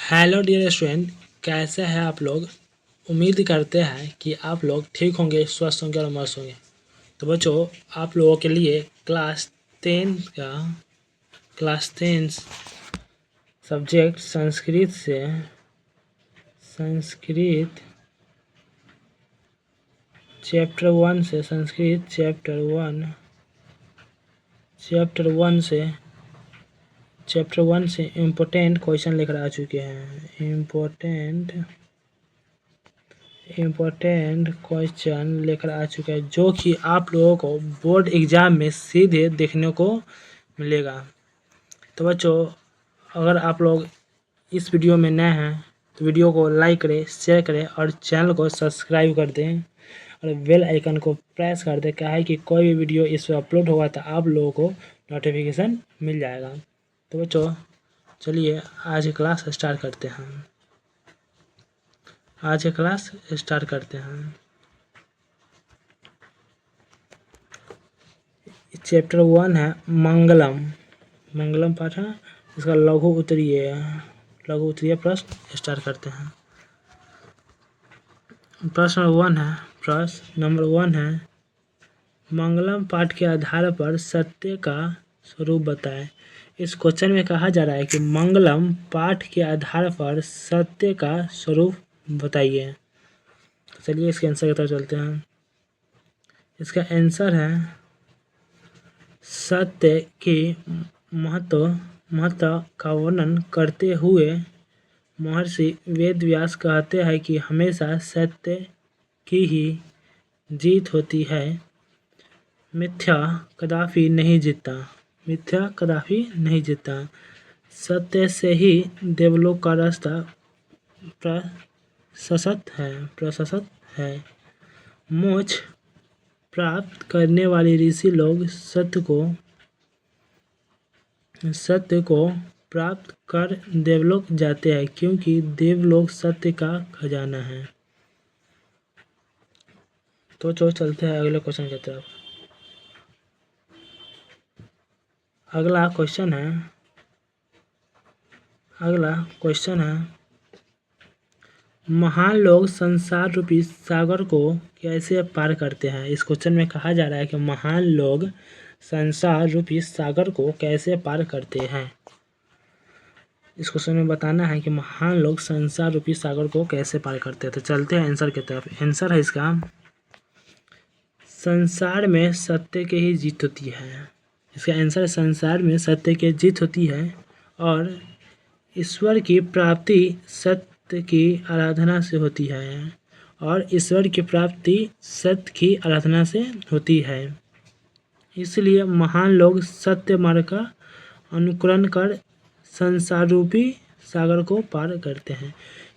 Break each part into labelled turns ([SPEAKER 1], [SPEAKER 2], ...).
[SPEAKER 1] Hello dear student, कैसे हैं आप लोग। उम्मीद करते हैं कि आप लोग ठीक होंगे, स्वस्थ होंगे और मस्त होंगे। तो बच्चों, आप लोगों के लिए क्लास 10 सब्जेक्ट संस्कृत चैप्टर 1 से इम्पोर्टेंट क्वेश्चन लेकर आ चुके हैं। इम्पोर्टेंट क्वेश्चन लेकर आ चुके हैं जो कि आप लोगों को बोर्ड एग्जाम में सीधे देखने को मिलेगा। तो बच्चों, अगर आप लोग इस वीडियो में नए हैं तो वीडियो को लाइक करें, शेयर करें और चैनल को सब्सक्राइब कर दें और बेल आइकन को प्रेस कर दें। क्या है कि कोई भी वीडियो इस पर अपलोड होगा तो आप लोगों को नोटिफिकेशन मिल जाएगा। तो बच्चों, चलिए आज क्लास स्टार्ट करते हैं। चैप्टर 1 है मंगलम पाठ है। इसका लघु उत्तरीय प्रश्न स्टार्ट करते हैं। प्रश्न नंबर 1 है, मंगलम पाठ के आधार पर सत्य का स्वरूप बताएं। इस क्वेश्चन में कहा जा रहा है कि मंगलम पाठ के आधार पर सत्य का स्वरूप बताइए। चलिए इसके आंसर की तरफ चलते हैं। इसका आंसर है सत्य के महत्व का वर्णन करते हुए महर्षि वेदव्यास कहते हैं कि हमेशा सत्य की ही जीत होती है, मिथ्या कदापि नहीं जीतता। सत्य से ही देवलोक का रास्ता प्रशस्त है। मोक्ष प्राप्त करने वाले ऋषि लोग सत्य को प्राप्त कर देवलोक जाते हैं, क्योंकि देवलोक सत्य का खजाना है। तो चलते हैं अगले क्वेश्चन की तरफ। अगला क्वेश्चन है, महान लोग संसार रूपी सागर को कैसे पार करते हैं। इस क्वेश्चन में कहा जा रहा है कि महान लोग संसार रूपी सागर को कैसे पार करते हैं। इस क्वेश्चन में बताना है कि महान लोग संसार रूपी सागर को कैसे पार करते हैं। तो चलते हैं आंसर की तरफ। आंसर है इसका, संसार में सत्य की ही जीत होती है। इसका आंसर है संसार में सत्य की जीत होती है और ईश्वर की प्राप्ति सत्य की आराधना से होती है। इसलिए महान लोग सत्य मार्ग का अनुकरण कर संसार रूपी सागर को पार करते हैं।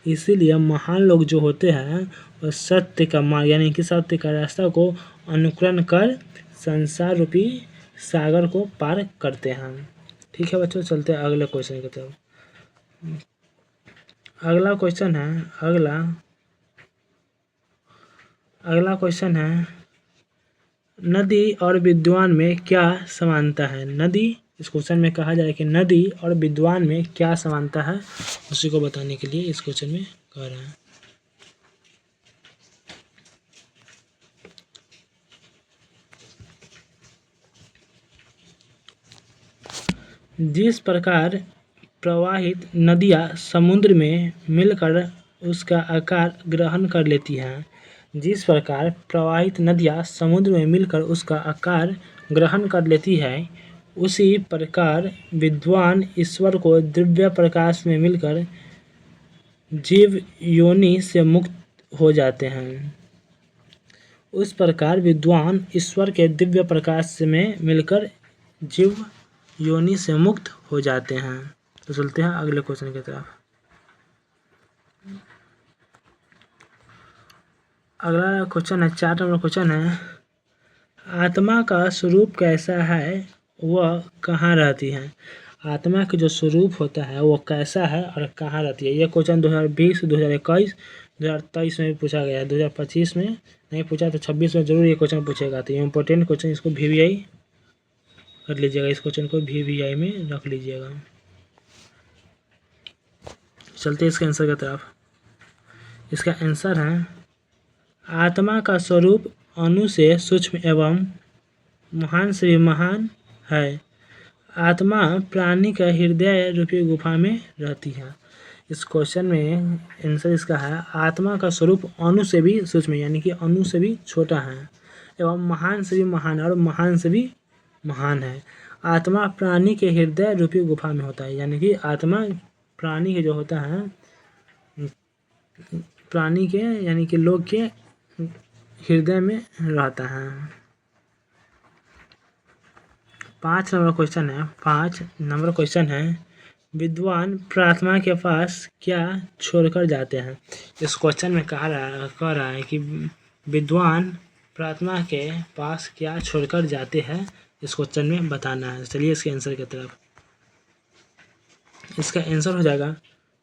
[SPEAKER 1] इसीलिए महान लोग जो होते हैं वो सत्य का मार्ग यानी कि सत्य का रास्ता को अनुकरण कर संसार रूपी सागर को पार करते हैं। ठीक है बच्चों, चलते हैं अगले क्वेश्चन की तरफ। अगला क्वेश्चन है, नदी और विद्वान में क्या समानता है। इस क्वेश्चन में कहा जाए कि नदी और विद्वान में क्या समानता है, उसी को बताने के लिए इस क्वेश्चन में कह रहा है। जिस प्रकार प्रवाहित नदियाँ समुद्र में मिलकर उसका आकार ग्रहण कर लेती हैं, उसी प्रकार विद्वान ईश्वर को दिव्य प्रकाश में मिलकर जीव योनि से मुक्त हो जाते हैं। उस प्रकार विद्वान ईश्वर के दिव्य प्रकाश में मिलकर जीव योनि से मुक्त हो जाते हैं। तो चलते हैं अगले क्वेश्चन की तरफ। अगला क्वेश्चन है, 4 नंबर क्वेश्चन है, आत्मा का स्वरूप कैसा है, वह कहाँ रहती है। आत्मा का जो स्वरूप होता है वो कैसा है और कहाँ रहती है। यह क्वेश्चन 2020, 2021, 2023 में भी पूछा गया है। 2025 में नहीं पूछा तो 26 में जरूर ये क्वेश्चन पूछेगा। तो ये इंपॉर्टेंट क्वेश्चन, इसको VVI कर लीजिएगा। इस क्वेश्चन को VVI में रख लीजिएगा। चलते इसके आंसर की तरफ। इसका आंसर है आत्मा का स्वरूप अणु से सूक्ष्म एवं महान से भी महान है। आत्मा प्राणी का हृदय रूपी गुफा में रहती है। इस क्वेश्चन में आंसर इसका है आत्मा का स्वरूप अणु से भी सूक्ष्म यानी कि अणु से भी छोटा है एवं महान से भी महान और महान से भी महान है। आत्मा प्राणी के हृदय रूपी गुफा में होता है यानी कि आत्मा प्राणी के जो होता है प्राणी के यानी कि लोग के हृदय में रहता है। 5 नंबर क्वेश्चन है विद्वान प्रार्थना के पास क्या छोड़कर जाते हैं। इस क्वेश्चन में कह रहा है कि विद्वान प्रार्थना के पास क्या छोड़कर जाते हैं, इस क्वेश्चन में बताना है। चलिए इसके आंसर की तरफ। इसका आंसर हो जाएगा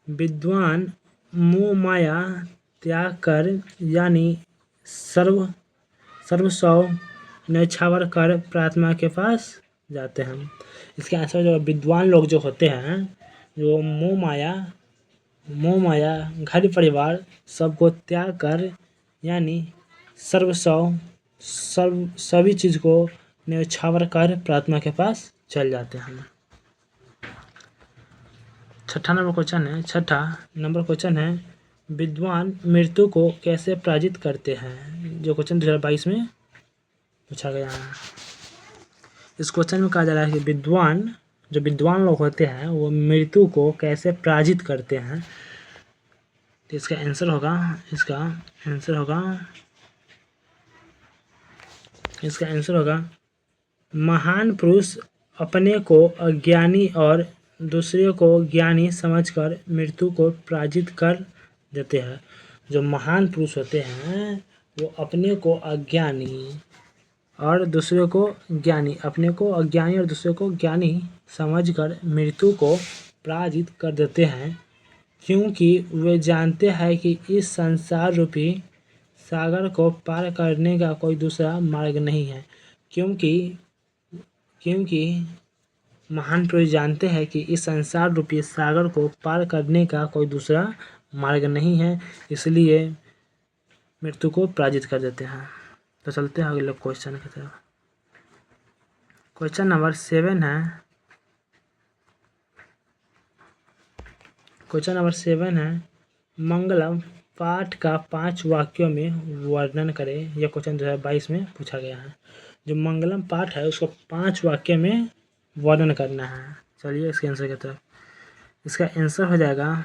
[SPEAKER 1] विद्वान मोह माया त्याग कर यानी सर्वस्व न्यौछावर कर प्रार्थना के पास जाते हैं। इसके आंसर जो विद्वान लोग जो होते हैं जो मोह माया घर परिवार सबको त्याग कर यानी सभी चीज़ को न्यौछावर कर प्रार्थना के पास चल जाते हैं। 6 नंबर क्वेश्चन है विद्वान मृत्यु को कैसे पराजित करते हैं, जो क्वेश्चन 2022 में पूछा गया है। इस क्वेश्चन में कहा जा रहा है कि विद्वान लोग होते हैं वो मृत्यु को कैसे पराजित करते हैं। तो इसका आंसर होगा महान पुरुष अपने को अज्ञानी और दूसरे को ज्ञानी समझकर मृत्यु को पराजित कर देते हैं। जो महान पुरुष होते हैं वो अपने को अज्ञानी और दूसरे को ज्ञानी और दूसरे को ज्ञानी समझकर मृत्यु को पराजित कर देते हैं, क्योंकि वे जानते हैं कि इस संसार रूपी सागर को पार करने का कोई दूसरा मार्ग नहीं है। क्योंकि महान पुरुष जानते हैं कि इस संसार रूपी सागर को पार करने का कोई दूसरा मार्ग नहीं है, इसलिए मृत्यु को पराजित कर देते हैं। तो चलते हैं अगले क्वेश्चन की तरफ। क्वेश्चन नंबर 7 है मंगलम पाठ का 5 वाक्यों में वर्णन करें। यह क्वेश्चन 2022 में पूछा गया है। जो मंगलम पाठ है उसको 5 वाक्य में वर्णन करना है। चलिए इसके आंसर की तरफ। इसका आंसर हो जाएगा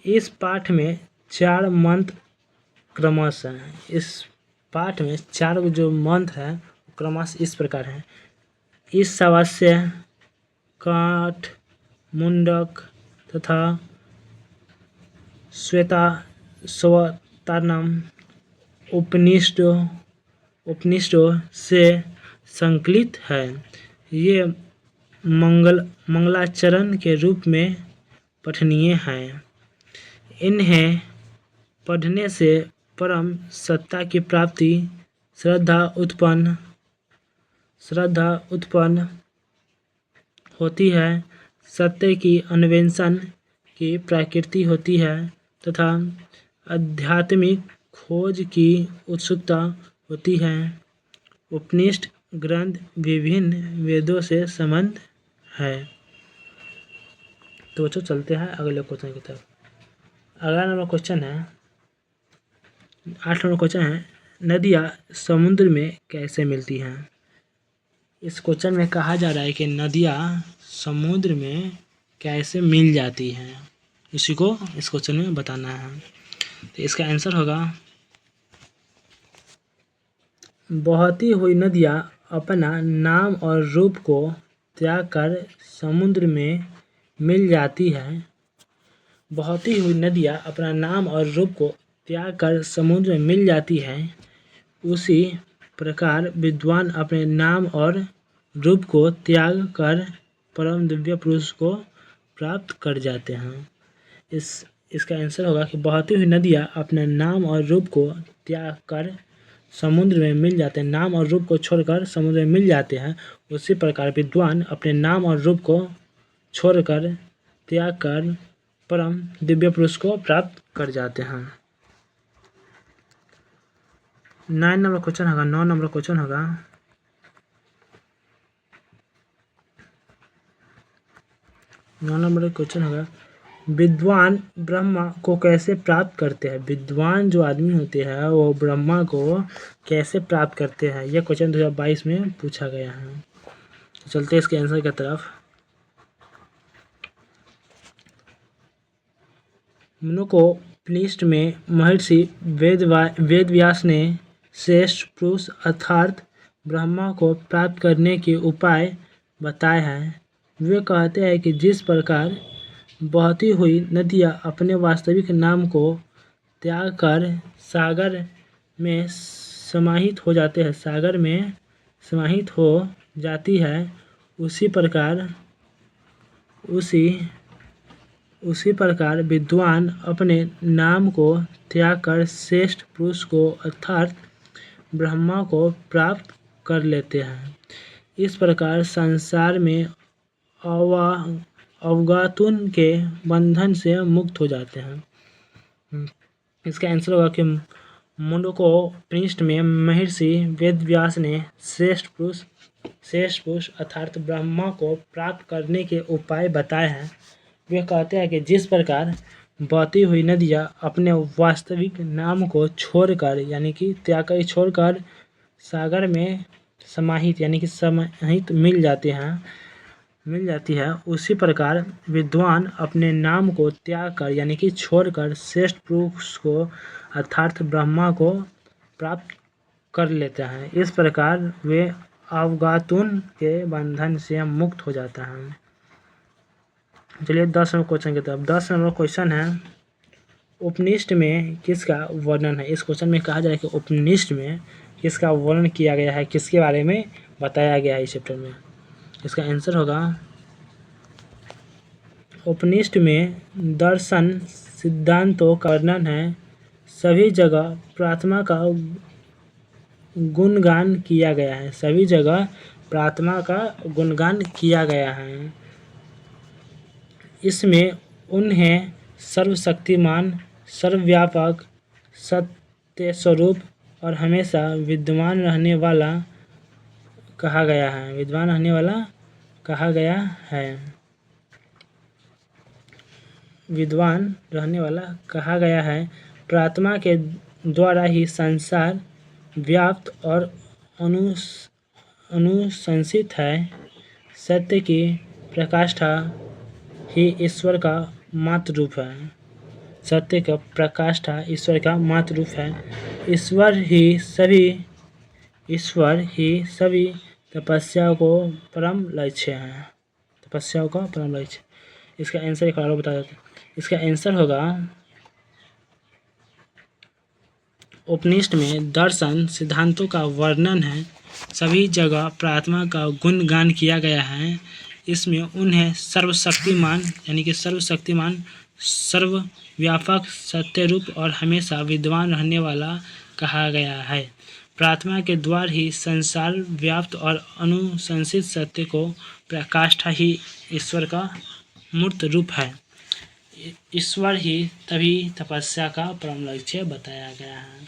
[SPEAKER 1] इस पाठ में 4 मंत्र क्रमश हैं। इस पाठ में 4 जो मंत्र हैं क्रमश इस प्रकार हैं। ईशावास्य, काठ, मुंडक तथा श्वेतावतारणम उपनिषदों से संकलित है। ये मंगलाचरण के रूप में पठनीय हैं। इन्हें पढ़ने से परम सत्ता की प्राप्ति, श्रद्धा उत्पन्न होती है, सत्य की अन्वेषण की प्रकृति होती है तथा आध्यात्मिक खोज की उत्सुकता होती है। उपनिषद ग्रंथ विभिन्न वेदों से संबंध है। तो बच्चों चलते हैं अगले क्वेश्चन की तरफ। अगला नंबर क्वेश्चन है 8 नंबर क्वेश्चन है नदियाँ समुद्र में कैसे मिलती हैं। इस क्वेश्चन में कहा जा रहा है कि नदियाँ समुद्र में कैसे मिल जाती हैं, इसी को इस क्वेश्चन में बताना है। तो इसका आंसर होगा बहती हुई नदियाँ अपना नाम और रूप को त्याग कर समुद्र में मिल जाती है। बहती हुई नदियाँ अपना नाम और रूप को त्याग कर समुद्र में मिल जाती है। उसी प्रकार विद्वान अपने नाम और रूप को त्याग कर परम दिव्य पुरुष को प्राप्त कर जाते हैं। इसका आंसर होगा कि बहती हुई नदियाँ अपने नाम और रूप को त्याग कर समुद्र में मिल जाते हैं। नाम और रूप को छोड़कर समुद्र में मिल जाते हैं। उसी प्रकार विद्वान अपने नाम और रूप को छोड़कर त्याग कर परम दिव्य पुरुष को प्राप्त कर जाते हैं। 9 नंबर क्वेश्चन होगा, 9 नंबर क्वेश्चन होगा, विद्वान ब्रह्मा को कैसे प्राप्त करते हैं? विद्वान जो आदमी होते हैं वो ब्रह्मा को कैसे प्राप्त करते हैं? यह क्वेश्चन 2022 में पूछा गया है। चलते इसके आंसर की तरफ। मुंडकोपनिषद में महर्षि वेदव्यास ने श्रेष्ठ पुरुष अर्थात ब्रह्मा को प्राप्त करने के उपाय बताए हैं। वे कहते हैं कि जिस प्रकार बहती हुई नदियाँ अपने वास्तविक नाम को त्याग कर सागर में समाहित हो जाते हैं, सागर में समाहित हो जाती है, उसी प्रकार विद्वान अपने नाम को त्याग कर श्रेष्ठ पुरुष को अर्थात ब्रह्मा को प्राप्त कर लेते हैं। इस प्रकार संसार में अवगातुन के बंधन से मुक्त हो जाते हैं। इसका आंसर होगा कि मुंडकोपनिषद में महर्षि वेदव्यास ने श्रेष्ठ पुरुष अर्थात ब्रह्मा को प्राप्त करने के उपाय बताए हैं। वे कहते हैं कि जिस प्रकार बहती हुई नदियाँ अपने वास्तविक नाम को छोड़कर यानी कि त्याग कर छोड़कर सागर में समाहित यानी कि समाहित मिल जाती है, उसी प्रकार विद्वान अपने नाम को त्याग कर यानी कि छोड़कर श्रेष्ठ पुरुष को अर्थात ब्रह्मा को प्राप्त कर लेते हैं। इस प्रकार वे अवगातुन के बंधन से मुक्त हो जाता है। चलिए 10 नंबर क्वेश्चन की तरफ। 10 नंबर क्वेश्चन है, उपनिषद में किसका वर्णन है? इस क्वेश्चन में कहा जाए कि उपनिषद में किसका वर्णन किया गया है, किसके बारे में बताया गया है इस चैप्टर में? इसका आंसर होगा, उपनिषद में दर्शन सिद्धांतों का वर्णन है। सभी जगह प्रार्थना का गुणगान किया गया है, सभी जगह प्रार्थना का गुणगान किया गया है। इसमें उन्हें सर्वशक्तिमान, सर्वव्यापक, सत्य स्वरूप और हमेशा विद्वान रहने वाला कहा गया है, विद्वान रहने वाला कहा गया है, विद्वान रहने वाला कहा गया है। प्रार्थना के द्वारा ही संसार व्याप्त और अनुशंसित है। सत्य की प्रकाष्ठा ही ईश्वर का मात्र रूप है, सत्य का प्रकाष्ठा ईश्वर का मात्र रूप है। ईश्वर ही सभी तपस्या को परम लक्ष्य है, तपस्या का परम लक्ष्य। इसका आंसर एक बार बता देते हैं। इसका आंसर होगा, उपनिषद में दर्शन सिद्धांतों का वर्णन है। सभी जगह प्रार्थना का गुणगान किया गया है। इसमें उन्हें सर्वशक्तिमान यानी कि सर्वशक्तिमान, सर्वव्यापक, सत्यरूप और हमेशा विद्वान रहने वाला कहा गया है। प्रार्थना के द्वार ही संसार व्याप्त और अनुशंसित सत्य को प्रकाष्ठा ही ईश्वर का मूर्त रूप है। ईश्वर ही तभी तपस्या का परम लक्ष्य बताया गया है।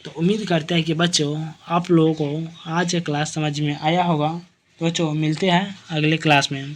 [SPEAKER 1] तो उम्मीद करते हैं कि बच्चों आप लोगों को आज का क्लास समझ में आया होगा। तो बच्चों मिलते हैं अगले क्लास में।